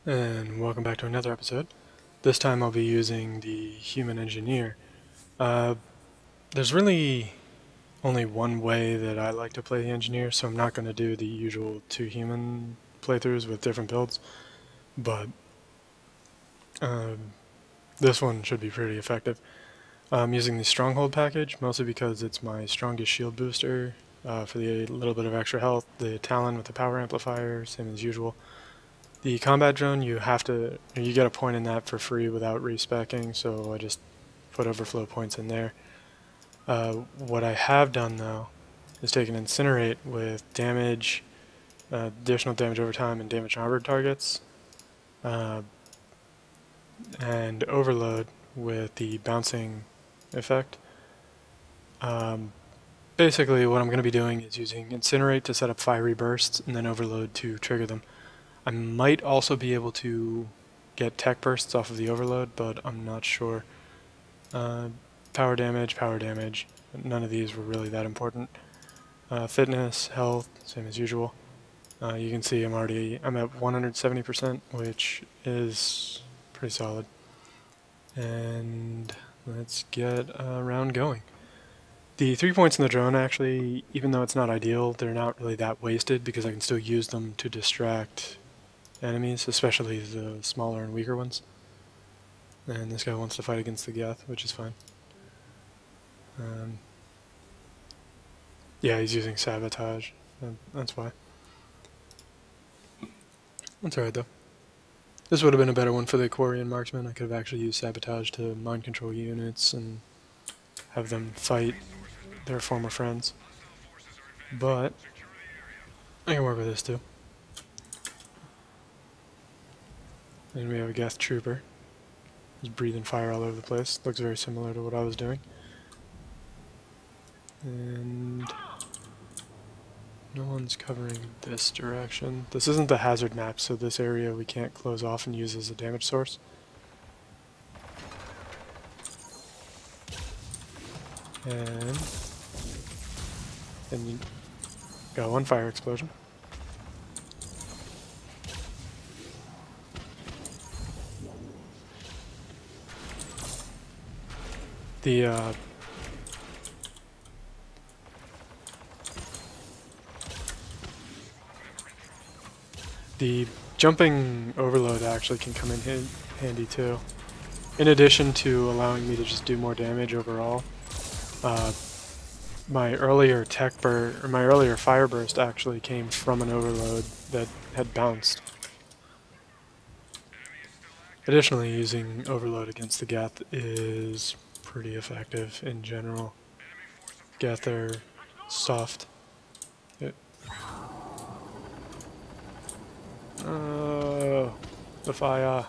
And welcome back to another episode. This time I'll be using the Human Engineer. Uh, there's really only one way that I like to play the Engineer, so I'm not going to do the usual two human playthroughs with different builds, but this one should be pretty effective. I'm using the Stronghold package, mostly because it's my strongest shield booster for the little bit of extra health, the Talon with the power amplifier, same as usual. The combat drone, you get a point in that for free without respecking, so I just put overflow points in there. What I have done though is taken Incinerate with damage, additional damage over time, and damage on armored targets, uh, and Overload with the bouncing effect. Basically, what I'm going to be doing is using Incinerate to set up fiery bursts, and then Overload to trigger them. I might also be able to get tech bursts off of the Overload, but I'm not sure. Power damage, none of these were really that important. Fitness, health, same as usual. You can see I'm at 170%, which is pretty solid. And let's get a round going. The 3 points in the drone actually, even though it's not ideal, they're not really that wasted because I can still use them to distract enemies, especially the smaller and weaker ones. And this guy wants to fight against the Geth, which is fine. Yeah, he's using Sabotage. That's why. That's alright though. This would have been a better one for the Quarian Marksman. I could have actually used Sabotage to mind control units and have them fight their former friends. But I can work with this too. And we have a Geth Trooper. He's breathing fire all over the place. Looks very similar to what I was doing. And no one's covering this direction. This isn't the hazard map, so this area we can't close off and use as a damage source. And you got one fire explosion. The jumping overload actually can come in handy too. In addition to allowing me to just do more damage overall, my earlier fire burst actually came from an overload that had bounced. Additionally, using overload against the Geth is pretty effective in general. Geth are soft. The fire.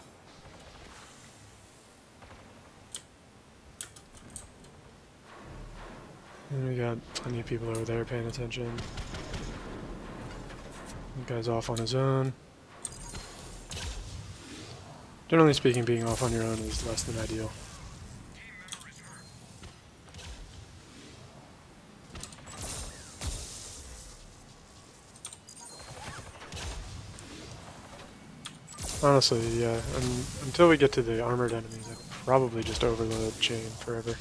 And we got plenty of people over there paying attention. The guy's off on his own. Generally speaking, being off on your own is less than ideal. Honestly, yeah, until we get to the armored enemies, I probably just overload chain forever.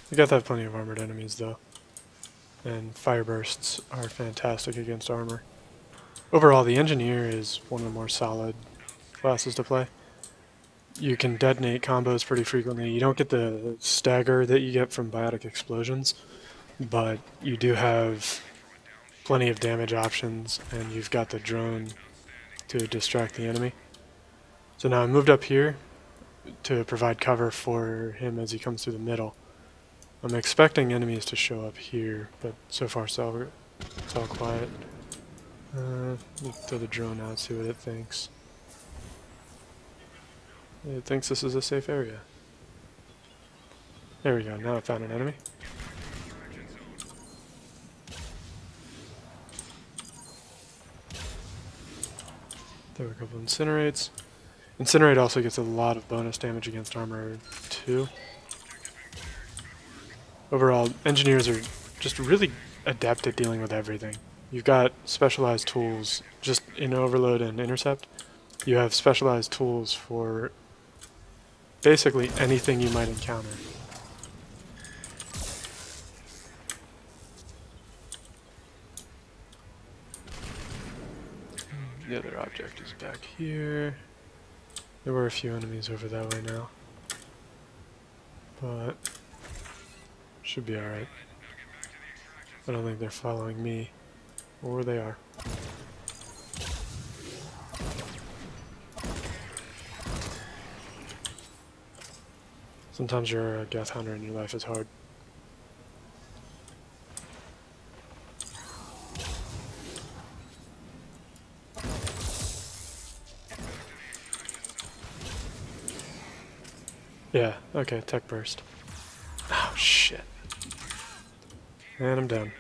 You got to have plenty of armored enemies though, and fire bursts are fantastic against armor. Overall, the Engineer is one of the more solid classes to play. You can detonate combos pretty frequently. You don't get the stagger that you get from biotic explosions, but you do have plenty of damage options, and you've got the drone to distract the enemy. So now I moved up here to provide cover for him as he comes through the middle. I'm expecting enemies to show up here, but so far it's all quiet. Let's throw the drone out, see what it thinks. It thinks this is a safe area. There we go, now I found an enemy. Throw a couple incinerates. Incinerate also gets a lot of bonus damage against armor too. Overall, engineers are just really adept at dealing with everything. You've got specialized tools just in Overload and Intercept. You have specialized tools for basically anything you might encounter. The other object is back here. There were a few enemies over that way now, but should be alright. I don't think they're following me, or they are. Sometimes you're a Geth Hunter and your life is hard. Yeah, okay, tech burst. Oh shit. And I'm down.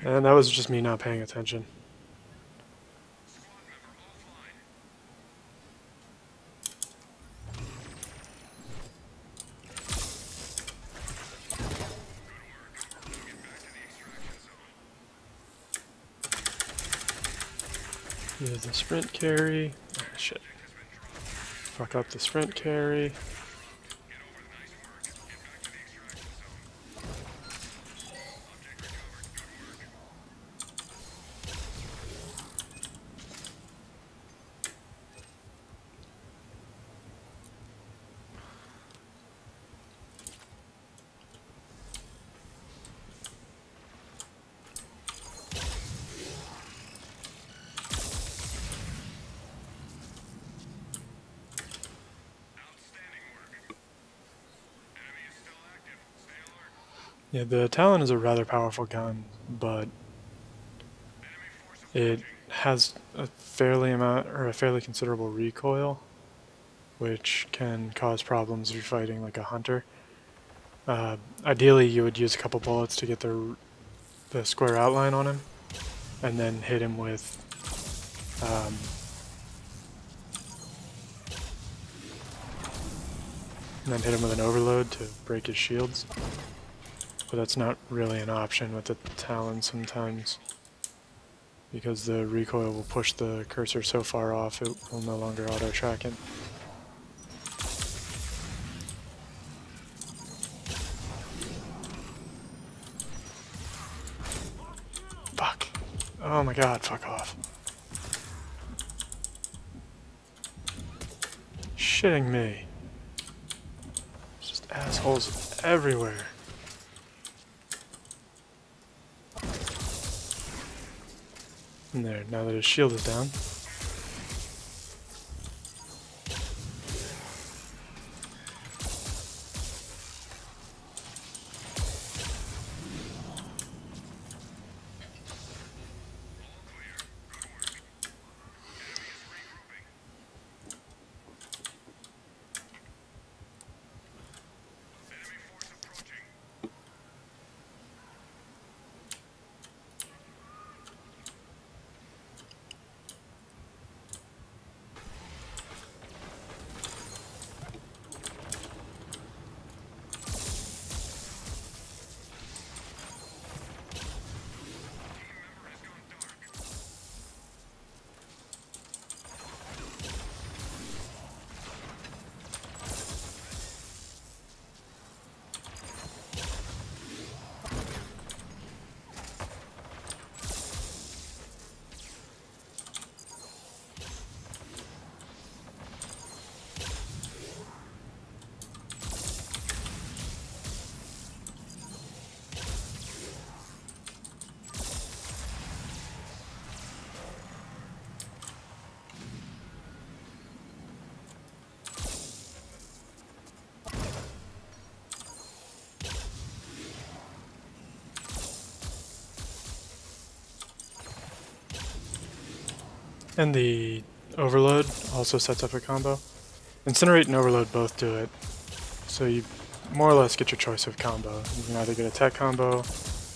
And that was just me not paying attention. Use the sprint carry. Oh, shit. Fuck up the sprint carry. Yeah, the Talon is a rather powerful gun, but it has a fairly considerable recoil, which can cause problems if you're fighting like a hunter. Ideally, you would use a couple bullets to get the square outline on him, and then hit him with an overload to break his shields. But that's not really an option with the Talon sometimes, because the recoil will push the cursor so far off it will no longer auto-track it. Fuck. Oh my god, fuck off. Shitting me. There's just assholes everywhere. And there, now that his shield is down. And the Overload also sets up a combo. Incinerate and Overload both do it, so you more or less get your choice of combo. You can either get a tech combo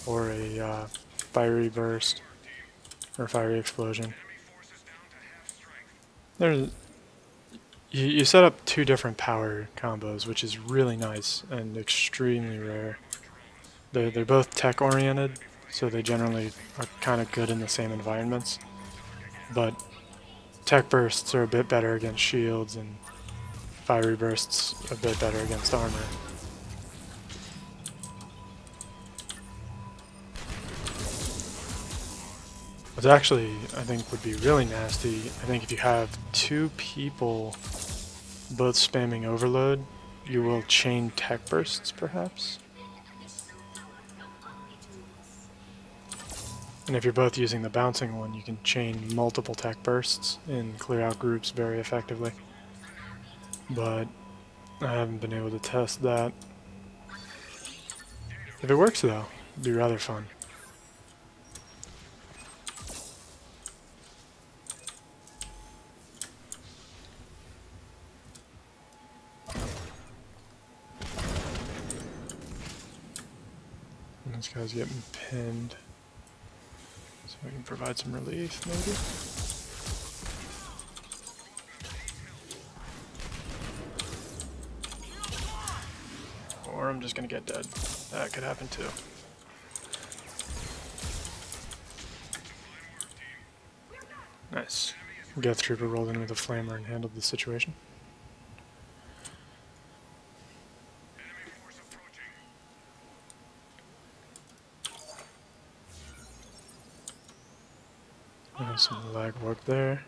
or a fiery burst or fiery explosion. There's you set up two different power combos, which is really nice and extremely rare. They're both tech oriented, so they generally are kind of good in the same environments. But tech bursts are a bit better against shields, and fiery bursts a bit better against armor. What's actually, I think, would be really nasty, I think if you have two people both spamming overload, you will chain tech bursts, perhaps? And if you're both using the bouncing one, you can chain multiple tech bursts and clear out groups very effectively. But I haven't been able to test that. If it works though, it'd be rather fun. And this guy's getting pinned. So I can provide some relief, maybe? Or I'm just gonna get dead. That could happen too. Nice. Death Trooper rolled in with a flamer and handled the situation. Some lag work there.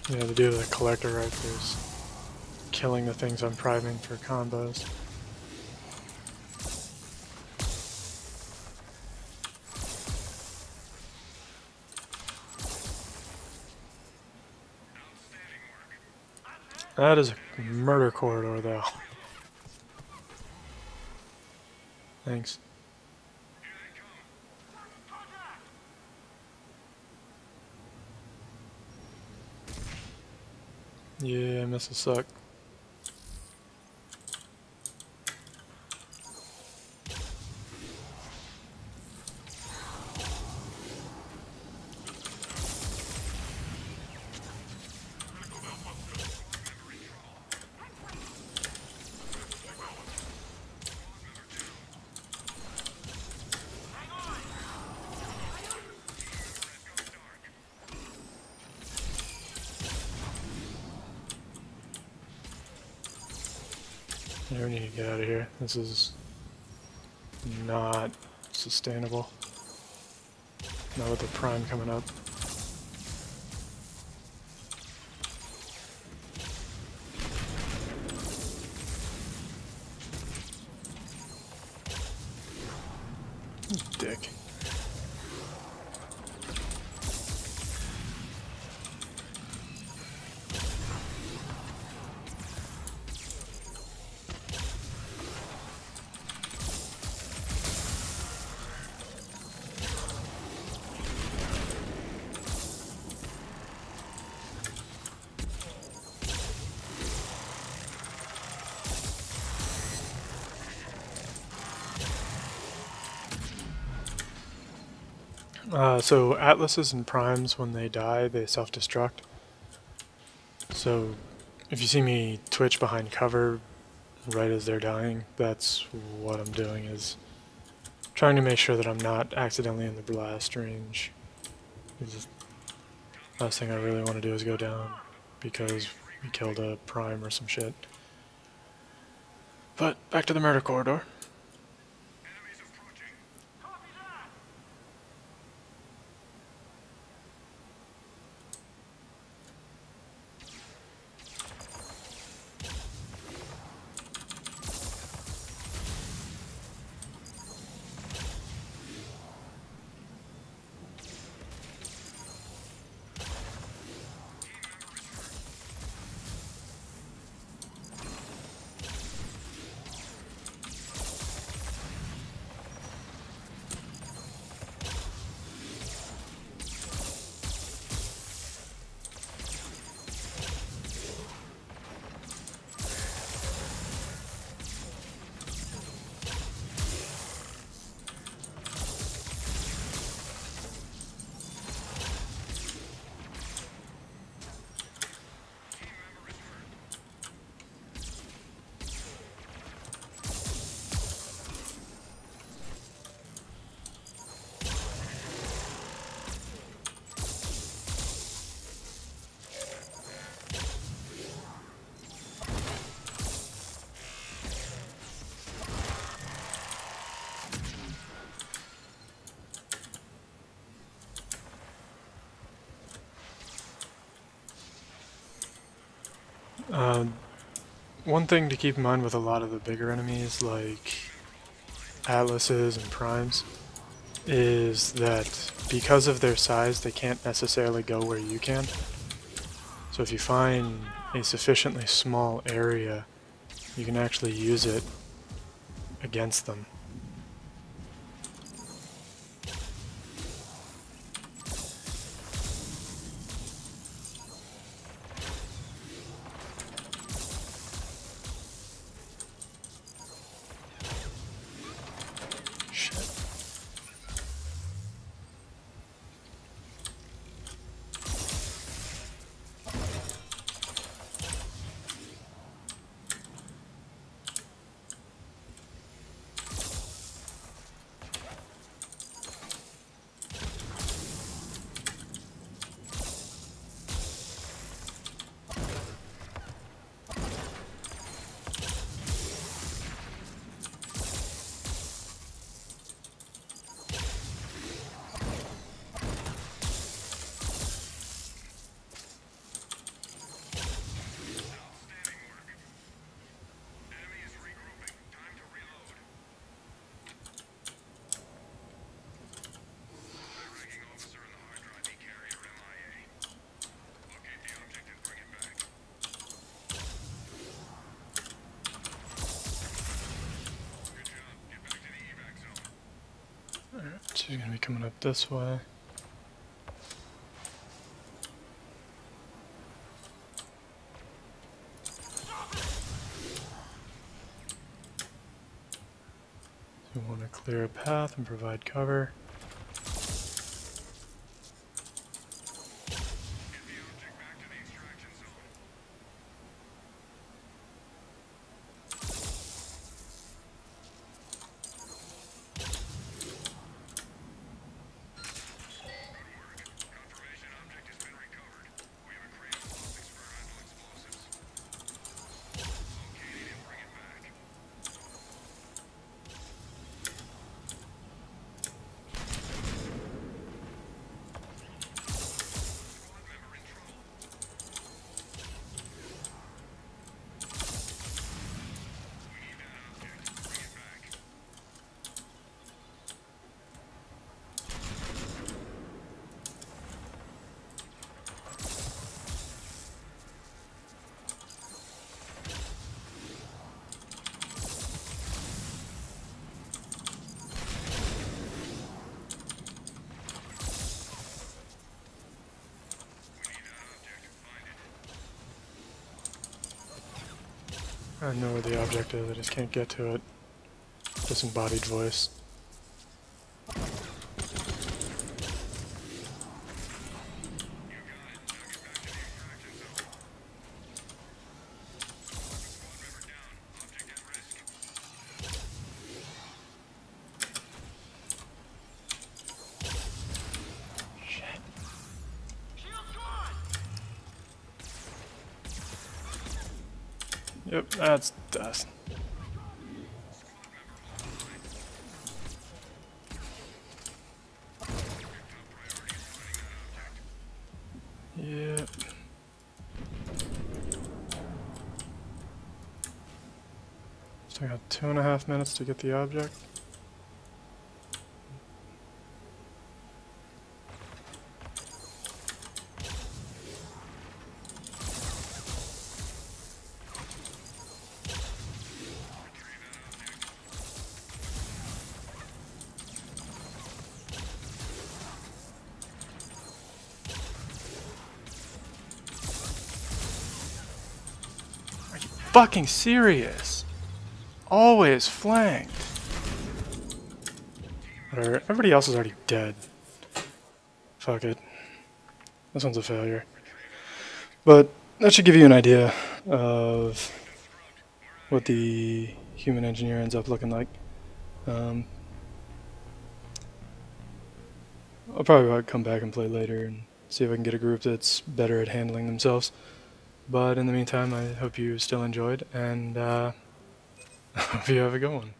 Yeah, the dude with the collector rifle is killing the things I'm priming for combos. That is a murder corridor, though. Thanks. Yeah, missiles suck. Yeah, we need to get out of here. This is not sustainable. Not with the prime coming up. Dick. So Atlases and Primes, when they die, they self-destruct. So if you see me twitch behind cover right as they're dying, that's what I'm doing, is trying to make sure that I'm not accidentally in the blast range. The last thing I really want to do is go down because we killed a Prime or some shit. But back to the murder corridor. One thing to keep in mind with a lot of the bigger enemies, like Atlases and Primes, is that because of their size, they can't necessarily go where you can. So if you find a sufficiently small area, you can actually use it against them. She's gonna be coming up this way. So we want to clear a path and provide cover. I know where the object is, I just can't get to it. Disembodied voice. Yep, that's dust. So I got 2.5 minutes to get the object. Are you fucking serious? Always flanked. Whatever. Everybody else is already dead. Fuck it. This one's a failure. But that should give you an idea of what the human engineer ends up looking like. I'll probably come back and play later and see if I can get a group that's better at handling themselves. But in the meantime, I hope you still enjoyed, and hope you have a good one.